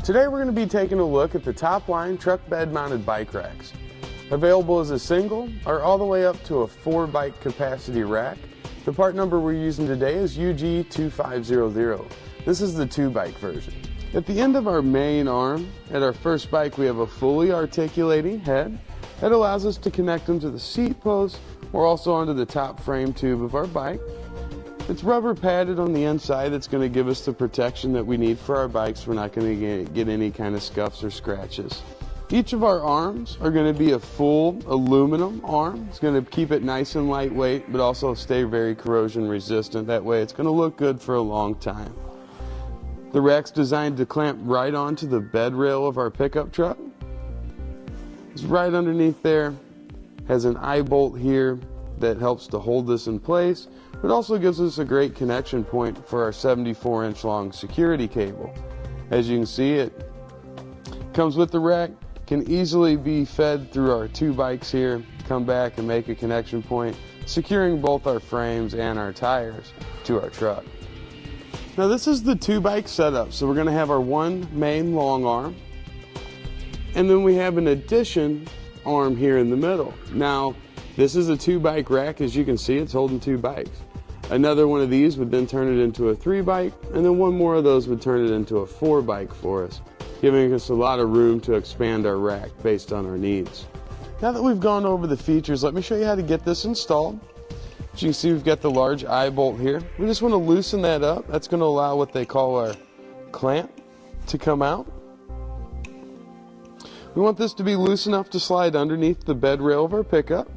Today we're going to be taking a look at the Topline truck bed mounted bike racks. Available as a single or all the way up to a 4 bike capacity rack. The part number we're using today is UG2500. This is the 2 bike version. At the end of our main arm, at our first bike, we have a fully articulating head that allows us to connect them to the seat post or also onto the top frame tube of our bike. It's rubber padded on the inside. That's going to give us the protection that we need for our bikes. We're not going to get any kind of scuffs or scratches. Each of our arms are going to be a full aluminum arm. It's going to keep it nice and lightweight, but also stay very corrosion resistant. That way it's going to look good for a long time. The rack's designed to clamp right onto the bed rail of our pickup truck. It's right underneath there. Has an eye bolt here that helps to hold this in place. It also gives us a great connection point for our 74-inch long security cable. As you can see, it comes with the rack, can easily be fed through our 2 bikes here, come back and make a connection point, securing both our frames and our tires to our truck. Now this is the 2 bike setup, so we're going to have our one main long arm, and then we have an addition arm here in the middle. Now this is a 2 bike rack. As you can see, it's holding 2 bikes. Another one of these would then turn it into a 3 bike, and then one more of those would turn it into a 4 bike for us, giving us a lot of room to expand our rack based on our needs. Now that we've gone over the features, let me show you how to get this installed. As you can see, we've got the large eye bolt here. We just want to loosen that up. That's going to allow what they call our clamp to come out. We want this to be loose enough to slide underneath the bed rail of our pickup.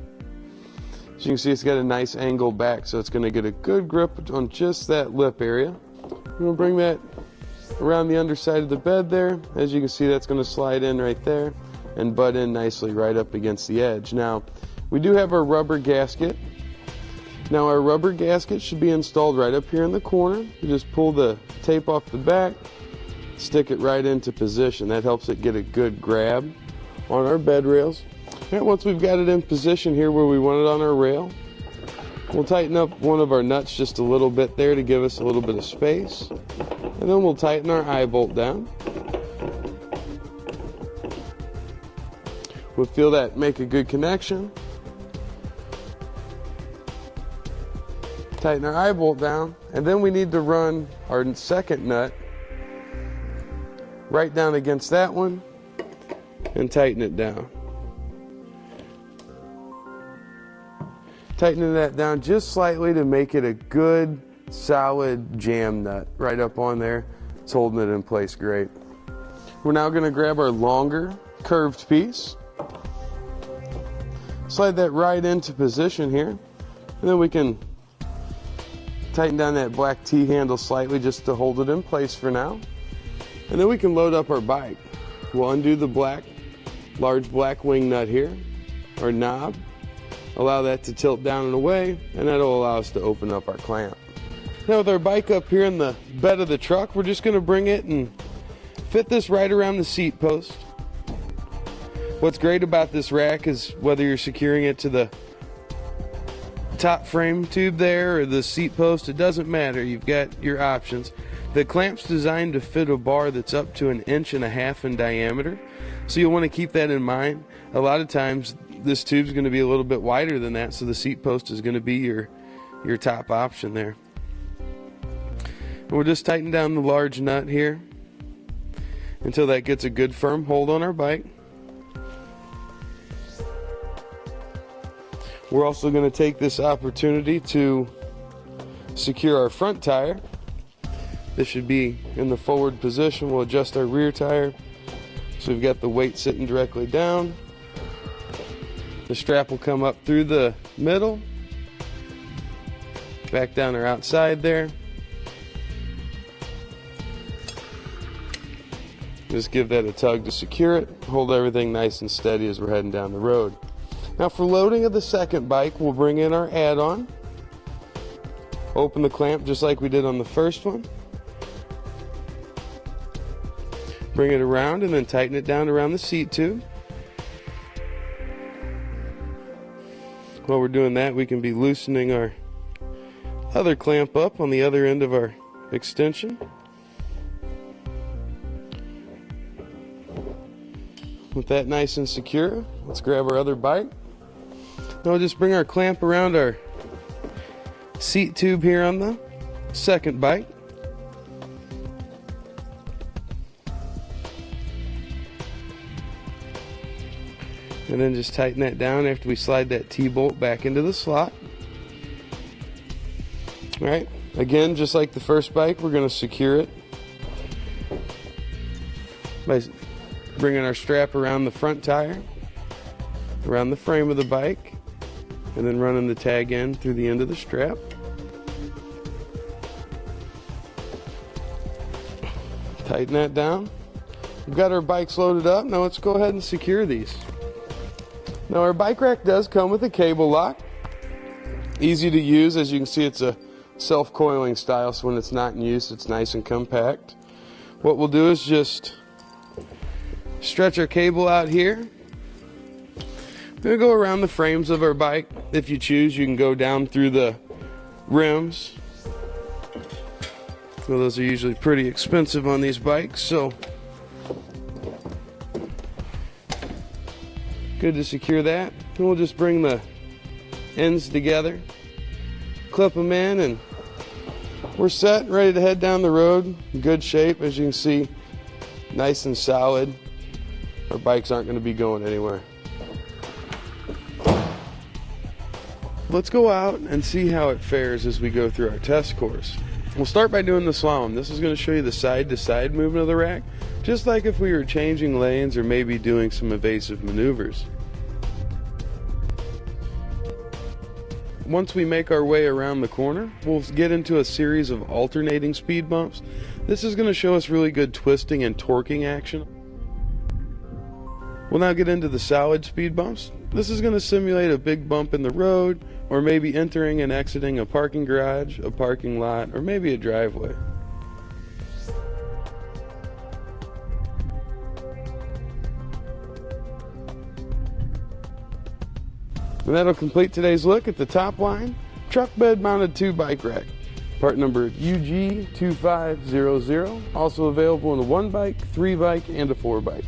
As you can see, it's got a nice angle back, so it's going to get a good grip on just that lip area. We're going to bring that around the underside of the bed there. As you can see, that's going to slide in right there and butt in nicely right up against the edge. Now, we do have our rubber gasket. Now, our rubber gasket should be installed right up here in the corner. You just pull the tape off the back, stick it right into position. That helps it get a good grab on our bed rails. Right, once we've got it in position here where we want it on our rail, we'll tighten up one of our nuts just a little bit there to give us a little bit of space. And then we'll tighten our eye bolt down. We'll feel that make a good connection. Tighten our eye bolt down, and then we need to run our second nut right down against that one and tighten it down. Tightening that down just slightly to make it a good solid jam nut right up on there. It's holding it in place great. We're now going to grab our longer curved piece, slide that right into position here, and then we can tighten down that black T-handle slightly just to hold it in place for now. And then we can load up our bike. We'll undo the large black wing nut here, or knob. Allow that to tilt down and away, and that'll allow us to open up our clamp. Now with our bike up here in the bed of the truck, we're just going to bring it and fit this right around the seat post. What's great about this rack is whether you're securing it to the top frame tube there or the seat post, it doesn't matter. You've got your options. The clamp's designed to fit a bar that's up to 1.5 inches in diameter, so you'll want to keep that in mind. A lot of times this tube's going to be a little bit wider than that, so the seat post is going to be your top option there. And we'll just tighten down the large nut here until that gets a good firm hold on our bike. We're also going to take this opportunity to secure our front tire. This should be in the forward position. We'll adjust our rear tire so we've got the weight sitting directly down. The strap will come up through the middle, back down our outside there. Just give that a tug to secure it. Hold everything nice and steady as we're heading down the road. Now for loading of the second bike, we'll bring in our add-on. Open the clamp just like we did on the first one. Bring it around and then tighten it down around the seat tube. While we're doing that, we can be loosening our other clamp up on the other end of our extension. With that nice and secure, let's grab our other bike. Now we'll just bring our clamp around our seat tube here on the second bike. And then just tighten that down after we slide that T-bolt back into the slot. Alright, again, just like the first bike, we're going to secure it by bringing our strap around the front tire, around the frame of the bike, and then running the tag end through the end of the strap. Tighten that down. We've got our bikes loaded up. Now let's go ahead and secure these. Now our bike rack does come with a cable lock. Easy to use. As you can see, it's a self-coiling style, so when it's not in use, it's nice and compact. What we'll do is just stretch our cable out here. We're going to go around the frames of our bike. If you choose, you can go down through the rims. Well, those are usually pretty expensive on these bikes, so good to secure that. And we'll just bring the ends together, clip them in, and we're set, ready to head down the road. In good shape, as you can see, nice and solid. Our bikes aren't going to be going anywhere. Let's go out and see how it fares as we go through our test course. We'll start by doing the slalom. This is going to show you the side-to-side movement of the rack, just like if we were changing lanes or maybe doing some evasive maneuvers. Once we make our way around the corner, we'll get into a series of alternating speed bumps. This is going to show us really good twisting and torquing action. We'll now get into the solid speed bumps. This is going to simulate a big bump in the road, or maybe entering and exiting a parking garage, a parking lot, or maybe a driveway. And that'll complete today's look at the Topline truck bed mounted 2-bike rack. Part number UG2500, also available in a 1-bike, 3-bike, and a 4-bike.